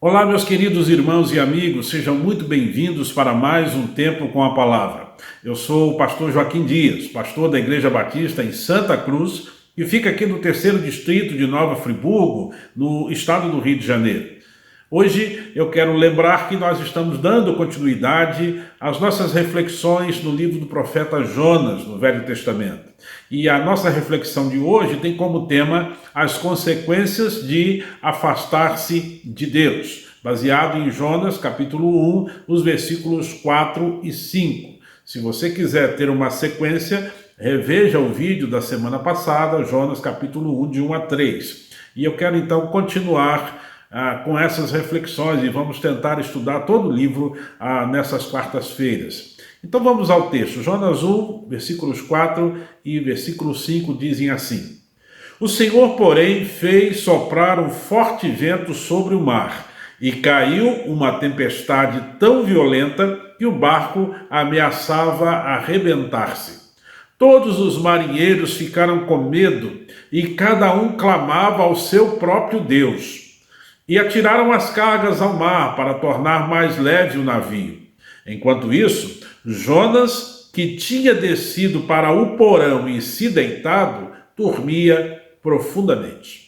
Olá, meus queridos irmãos e amigos, sejam muito bem-vindos para mais um Tempo com a Palavra. Eu sou o pastor Joaquim Dias, pastor da Igreja Batista em Santa Cruz, que fica aqui no 3º Distrito de Nova Friburgo, no estado do Rio de Janeiro. Hoje eu quero lembrar que nós estamos dando continuidade às nossas reflexões no livro do profeta Jonas, no Velho Testamento. E a nossa reflexão de hoje tem como tema as consequências de afastar-se de Deus, baseado em Jonas, capítulo 1, os versículos 4 e 5. Se você quiser ter uma sequência, reveja o vídeo da semana passada, Jonas, capítulo 1, de 1 a 3. E eu quero então continuar com essas reflexões e vamos tentar estudar todo o livro nessas quartas-feiras. Então vamos ao texto. Jonas 1, versículos 4 e versículo 5 dizem assim: O Senhor, porém, fez soprar um forte vento sobre o mar, e caiu uma tempestade tão violenta que o barco ameaçava arrebentar-se. Todos os marinheiros ficaram com medo, e cada um clamava ao seu próprio Deus. E atiraram as cargas ao mar para tornar mais leve o navio. Enquanto isso, Jonas, que tinha descido para o porão e se deitado, dormia profundamente.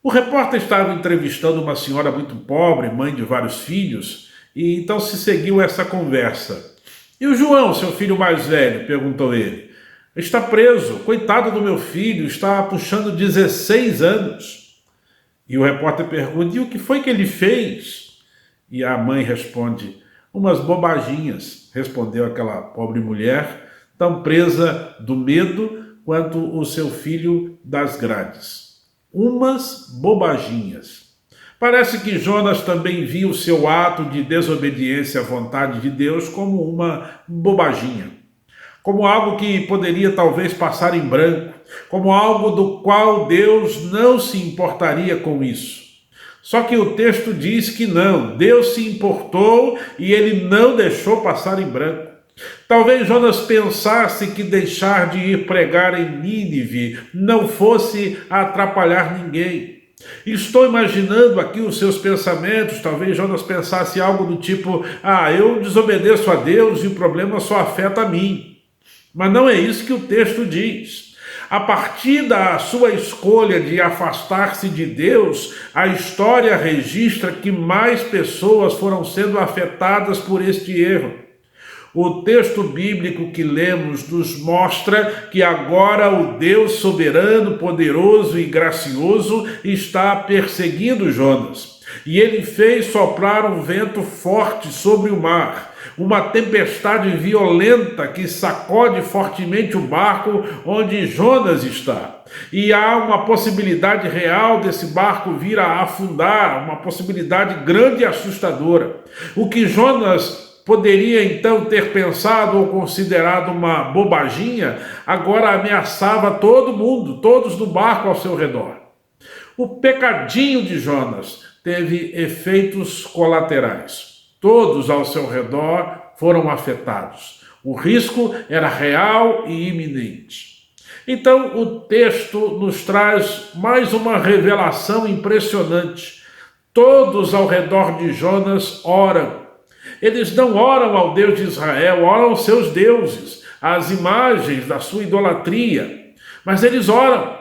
O repórter estava entrevistando uma senhora muito pobre, mãe de vários filhos, e então se seguiu essa conversa. E o João, seu filho mais velho, perguntou ele. Está preso, coitado do meu filho, está puxando 16 anos. E o repórter pergunta, e o que foi que ele fez? E a mãe responde, umas bobaginhas, respondeu aquela pobre mulher, tão presa do medo quanto o seu filho das grades. Umas bobaginhas. Parece que Jonas também viu o seu ato de desobediência à vontade de Deus como uma bobaginha. Como algo que poderia talvez passar em branco, como algo do qual Deus não se importaria com isso. Só que o texto diz que não, Deus se importou e ele não deixou passar em branco. Talvez Jonas pensasse que deixar de ir pregar em Nínive não fosse atrapalhar ninguém. Estou imaginando aqui os seus pensamentos, talvez Jonas pensasse algo do tipo, eu desobedeço a Deus e o problema só afeta a mim. Mas não é isso que o texto diz. A partir da sua escolha de afastar-se de Deus, a história registra que mais pessoas foram sendo afetadas por este erro. O texto bíblico que lemos nos mostra que agora o Deus soberano, poderoso e gracioso está perseguindo Jonas. E ele fez soprar um vento forte sobre o mar, uma tempestade violenta que sacode fortemente o barco onde Jonas está. E há uma possibilidade real desse barco vir a afundar, uma possibilidade grande e assustadora. O que Jonas poderia então ter pensado ou considerado uma bobaginha, agora ameaçava todo mundo, todos no barco ao seu redor. O pecadinho de Jonas teve efeitos colaterais. Todos ao seu redor foram afetados. O risco era real e iminente. Então, o texto nos traz mais uma revelação impressionante. Todos ao redor de Jonas oram. Eles não oram ao Deus de Israel, oram aos seus deuses, às imagens da sua idolatria. Mas eles oram.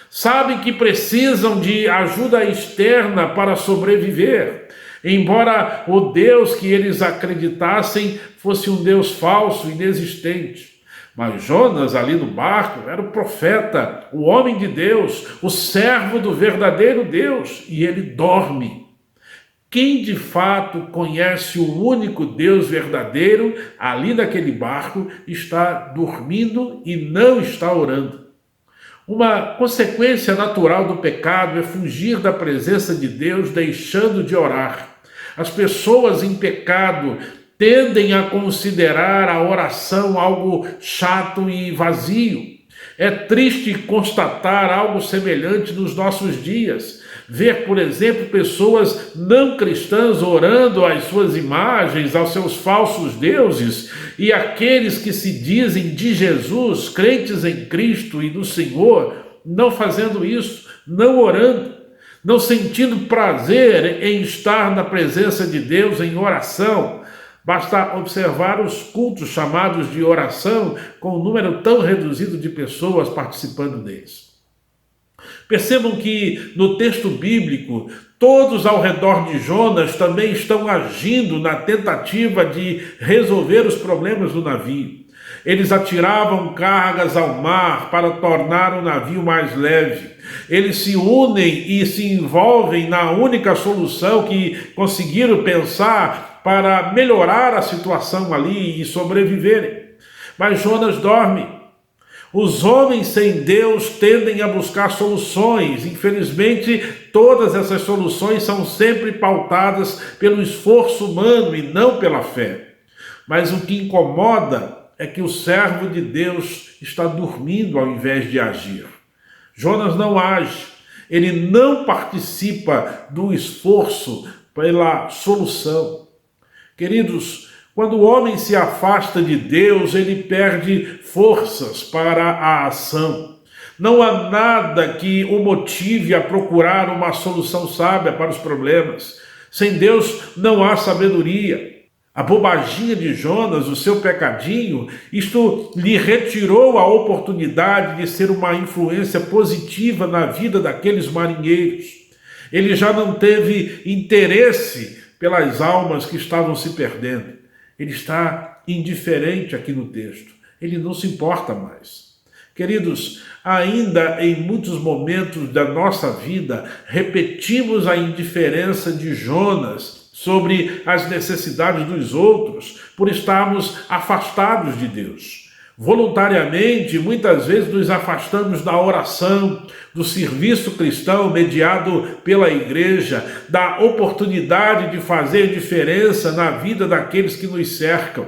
Sabem que precisam de ajuda externa para sobreviver. Embora o Deus que eles acreditassem fosse um Deus falso, inexistente. Mas Jonas, ali no barco, era o profeta, o homem de Deus, o servo do verdadeiro Deus, e ele dorme. Quem de fato conhece o único Deus verdadeiro, ali naquele barco, está dormindo e não está orando. Uma consequência natural do pecado é fugir da presença de Deus, deixando de orar. As pessoas em pecado tendem a considerar a oração algo chato e vazio. É triste constatar algo semelhante nos nossos dias. Ver, por exemplo, pessoas não cristãs orando às suas imagens, aos seus falsos deuses, e aqueles que se dizem de Jesus, crentes em Cristo e no Senhor, não fazendo isso, não orando. não sentindo prazer em estar na presença de Deus em oração. Basta observar os cultos chamados de oração, com um número tão reduzido de pessoas participando deles. Percebam que no texto bíblico, todos ao redor de Jonas também estão agindo na tentativa de resolver os problemas do navio. Eles atiravam cargas ao mar para tornar o navio mais leve. Eles se unem e se envolvem na única solução que conseguiram pensar para melhorar a situação ali e sobreviverem. Mas Jonas dorme. Os homens sem Deus tendem a buscar soluções. Infelizmente, todas essas soluções são sempre pautadas pelo esforço humano e não pela fé. Mas o que incomoda é que o servo de Deus está dormindo ao invés de agir. Jonas não age, ele não participa do esforço pela solução. Queridos, quando o homem se afasta de Deus, ele perde forças para a ação. Não há nada que o motive a procurar uma solução sábia para os problemas. Sem Deus não há sabedoria. A bobaginha de Jonas, o seu pecadinho, isto lhe retirou a oportunidade de ser uma influência positiva na vida daqueles marinheiros. Ele já não teve interesse pelas almas que estavam se perdendo. Ele está indiferente aqui no texto. Ele não se importa mais. Queridos, ainda em muitos momentos da nossa vida, repetimos a indiferença de Jonas sobre as necessidades dos outros, por estarmos afastados de Deus. Voluntariamente, muitas vezes nos afastamos da oração, do serviço cristão mediado pela igreja, da oportunidade de fazer diferença na vida daqueles que nos cercam.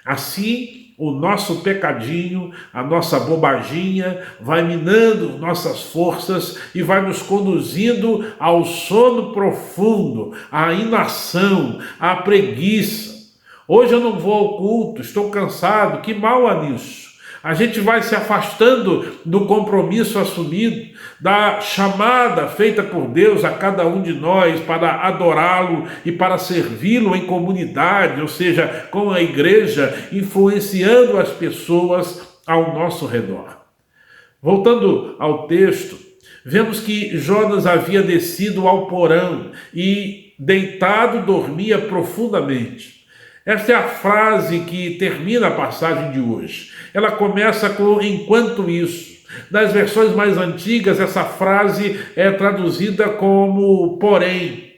Assim, o nosso pecadinho, a nossa bobaginha, vai minando nossas forças e vai nos conduzindo ao sono profundo, à inação, à preguiça. Hoje eu não vou ao culto, estou cansado, que mal há nisso? A gente vai se afastando do compromisso assumido, da chamada feita por Deus a cada um de nós para adorá-lo e para servi-lo em comunidade, ou seja, com a igreja, influenciando as pessoas ao nosso redor. Voltando ao texto, vemos que Jonas havia descido ao porão e, deitado, dormia profundamente. Esta é a frase que termina a passagem de hoje. Ela começa com "enquanto isso". Nas versões mais antigas, essa frase é traduzida como "porém".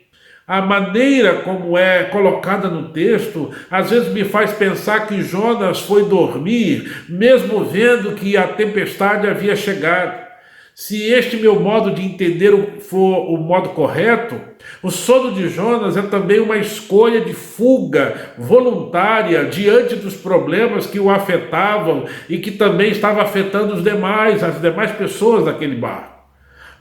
A maneira como é colocada no texto, às vezes me faz pensar que Jonas foi dormir, mesmo vendo que a tempestade havia chegado. Se este meu modo de entender for o modo correto, o sono de Jonas é também uma escolha de fuga voluntária diante dos problemas que o afetavam e que também estava afetando as demais pessoas daquele barco.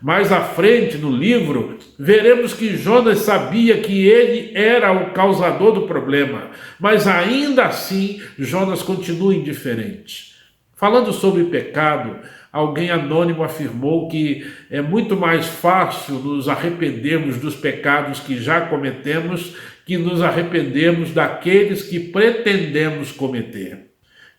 Mais à frente no livro, veremos que Jonas sabia que ele era o causador do problema, mas ainda assim Jonas continua indiferente. Falando sobre pecado, alguém anônimo afirmou que é muito mais fácil nos arrependermos dos pecados que já cometemos que nos arrependermos daqueles que pretendemos cometer.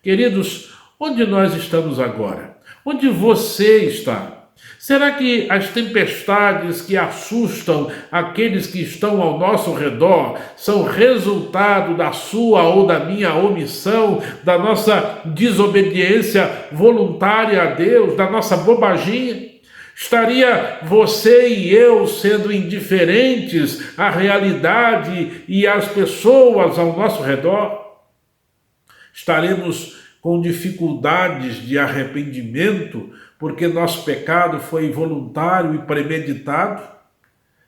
Queridos, onde nós estamos agora? Onde você está? Será que as tempestades que assustam aqueles que estão ao nosso redor são resultado da sua ou da minha omissão, da nossa desobediência voluntária a Deus, da nossa bobaginha? Estaria você e eu sendo indiferentes à realidade e às pessoas ao nosso redor? Estaremos com dificuldades de arrependimento porque nosso pecado foi voluntário e premeditado?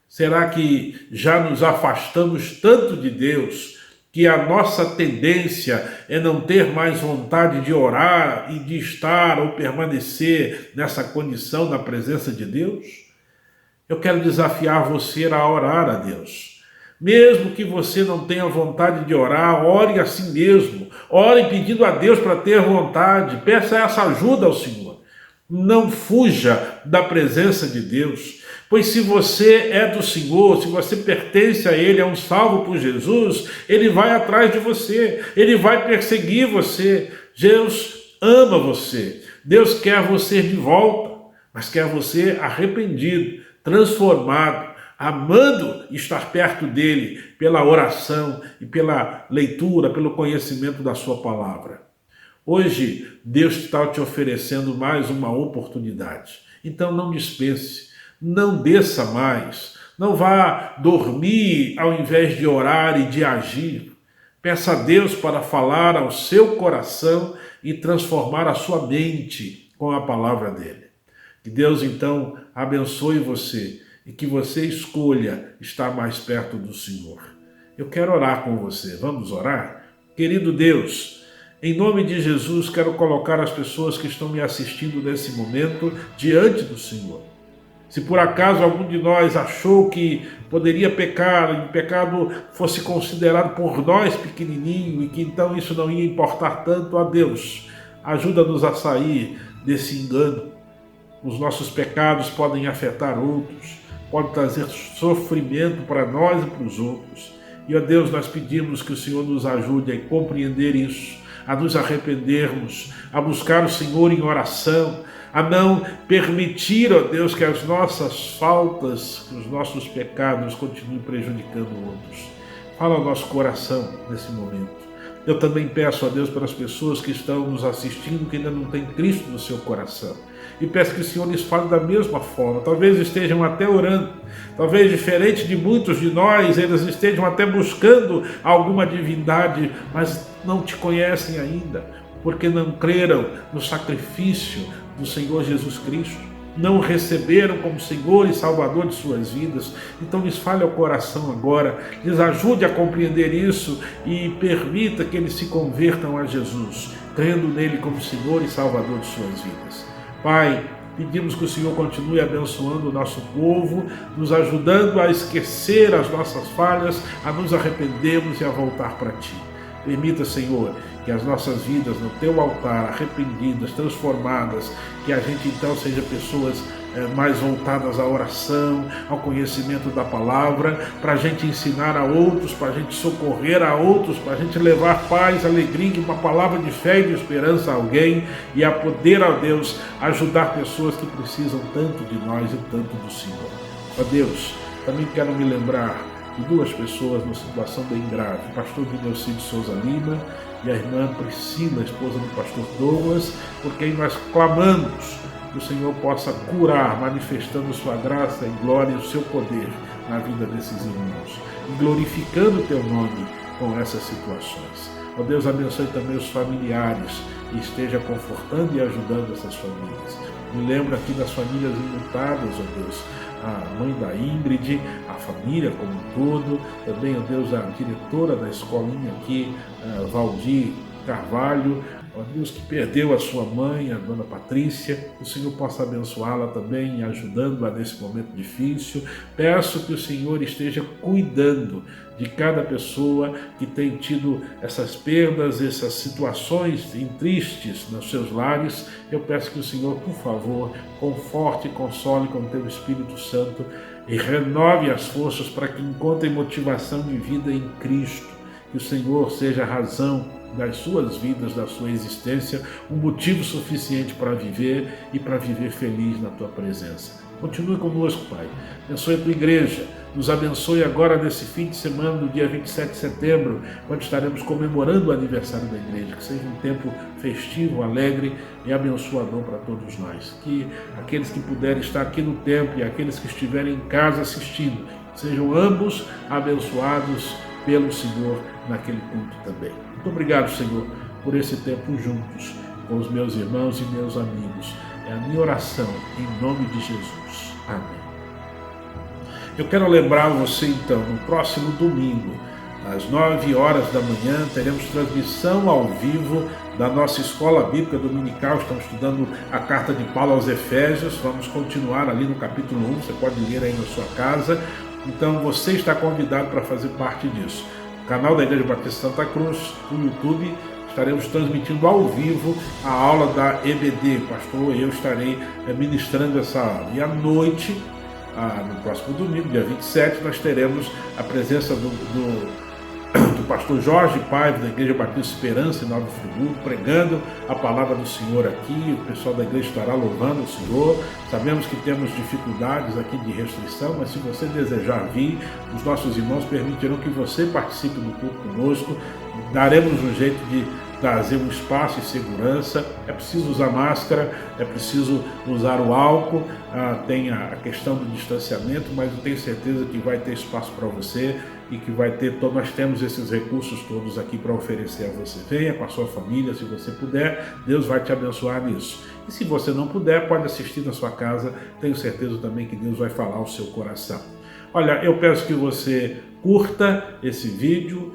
Será que já nos afastamos tanto de Deus que a nossa tendência é não ter mais vontade de orar e de estar ou permanecer nessa condição na presença de Deus? Eu quero desafiar você a orar a Deus. Mesmo que você não tenha vontade de orar, ore a si mesmo. Ore pedindo a Deus para ter vontade. Peça essa ajuda ao Senhor. Não fuja da presença de Deus, pois se você é do Senhor, se você pertence a Ele, é um salvo por Jesus, Ele vai atrás de você, Ele vai perseguir você. Deus ama você, Deus quer você de volta, mas quer você arrependido, transformado, amando estar perto dEle pela oração e pela leitura, pelo conhecimento da sua palavra. Hoje, Deus está te oferecendo mais uma oportunidade. Então não dispense, não desça mais, não vá dormir ao invés de orar e de agir. Peça a Deus para falar ao seu coração e transformar a sua mente com a palavra dele. Que Deus então abençoe você e que você escolha estar mais perto do Senhor. Eu quero orar com você. Vamos orar? Querido Deus, em nome de Jesus, quero colocar as pessoas que estão me assistindo nesse momento diante do Senhor. Se por acaso algum de nós achou que poderia pecar, e o pecado fosse considerado por nós pequenininho e que então isso não ia importar tanto a Deus, ajuda-nos a sair desse engano. Os nossos pecados podem afetar outros, podem trazer sofrimento para nós e para os outros. E, ó Deus, nós pedimos que o Senhor nos ajude a compreender isso, a nos arrependermos, a buscar o Senhor em oração, a não permitir, ó Deus, que as nossas faltas, que os nossos pecados continuem prejudicando outros. Fala ao nosso coração nesse momento. Eu também peço a Deus pelas pessoas que estão nos assistindo, que ainda não têm Cristo no seu coração. E peço que o Senhor lhes fale da mesma forma. Talvez estejam até orando, talvez diferente de muitos de nós, eles estejam até buscando alguma divindade, mas não te conhecem ainda, porque não creram no sacrifício do Senhor Jesus Cristo, não o receberam como Senhor e Salvador de suas vidas. Então lhes fale ao coração agora, lhes ajude a compreender isso e permita que eles se convertam a Jesus, crendo nele como Senhor e Salvador de suas vidas. Pai, pedimos que o Senhor continue abençoando o nosso povo, nos ajudando a esquecer as nossas falhas, a nos arrependermos e a voltar para Ti. Permita, Senhor, que as nossas vidas no Teu altar, arrependidas, transformadas, que a gente então seja pessoas mais voltadas à oração, ao conhecimento da palavra, para a gente ensinar a outros, para a gente socorrer a outros, para a gente levar paz, alegria e uma palavra de fé e de esperança a alguém e a poder, a Deus, ajudar pessoas que precisam tanto de nós e tanto do Senhor. Ó Deus, também quero me lembrar de duas pessoas numa situação bem grave, o pastor Vineucídio Souza Lima e a irmã Priscila, esposa do pastor Douglas, por quem nós clamamos que o Senhor possa curar, manifestando sua graça e glória e o seu poder na vida desses irmãos, e glorificando o Teu nome com essas situações. Ó Deus, abençoe também os familiares e esteja confortando e ajudando essas famílias. Me lembro aqui das famílias enlutadas, ó Deus, a mãe da Ingrid, a família como um todo, também, ó Deus, a diretora da escolinha aqui, Valdir Carvalho, ó Deus, que perdeu a sua mãe, a dona Patrícia, que o Senhor possa abençoá-la também, ajudando-a nesse momento difícil. Peço que o Senhor esteja cuidando de cada pessoa que tem tido essas perdas, essas situações tristes nos seus lares. Eu peço que o Senhor, por favor, conforte e console com o Teu Espírito Santo e renove as forças para que encontrem motivação de vida em Cristo. Que o Senhor seja a razão das suas vidas, da sua existência, um motivo suficiente para viver e para viver feliz na Tua presença. Continue conosco, Pai. Abençoe a Tua igreja. Nos abençoe agora nesse fim de semana, no dia 27 de setembro, quando estaremos comemorando o aniversário da igreja. Que seja um tempo festivo, alegre e abençoador para todos nós. Que aqueles que puderem estar aqui no templo e aqueles que estiverem em casa assistindo, sejam ambos abençoados pelo Senhor naquele culto também. Muito obrigado, Senhor, por esse tempo juntos com os meus irmãos e meus amigos. É a minha oração em nome de Jesus. Amém. Eu quero lembrar você então, no próximo domingo, às 9 horas da manhã, teremos transmissão ao vivo da nossa escola bíblica dominical. Estamos estudando a carta de Paulo aos Efésios. Vamos continuar ali no capítulo 1, você pode ler aí na sua casa. Então você está convidado para fazer parte disso. O canal da Igreja Batista Santa Cruz, no YouTube, estaremos transmitindo ao vivo a aula da EBD. O pastor e eu estarei ministrando essa aula. E à noite, no próximo domingo, dia 27, nós teremos a presença do pastor Jorge Paiva, da Igreja Batista Esperança, em Nova Friburgo, pregando a palavra do Senhor aqui. O pessoal da igreja estará louvando o Senhor. Sabemos que temos dificuldades aqui de restrição, mas se você desejar vir, os nossos irmãos permitirão que você participe do culto conosco. Daremos um jeito de trazer um espaço e segurança. É preciso usar máscara, é preciso usar o álcool, tem a questão do distanciamento, mas eu tenho certeza que vai ter espaço para você e que vai ter, nós temos esses recursos todos aqui para oferecer a você. Venha com a sua família, se você puder, Deus vai te abençoar nisso. E se você não puder, pode assistir na sua casa, tenho certeza também que Deus vai falar ao seu coração. Olha, eu peço que você curta esse vídeo,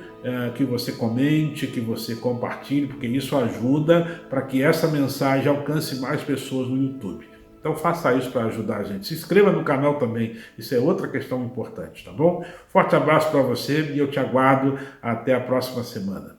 que você comente, que você compartilhe, porque isso ajuda para que essa mensagem alcance mais pessoas no YouTube. Então faça isso para ajudar a gente. Se inscreva no canal também, isso é outra questão importante, tá bom? Forte abraço para você e eu te aguardo até a próxima semana.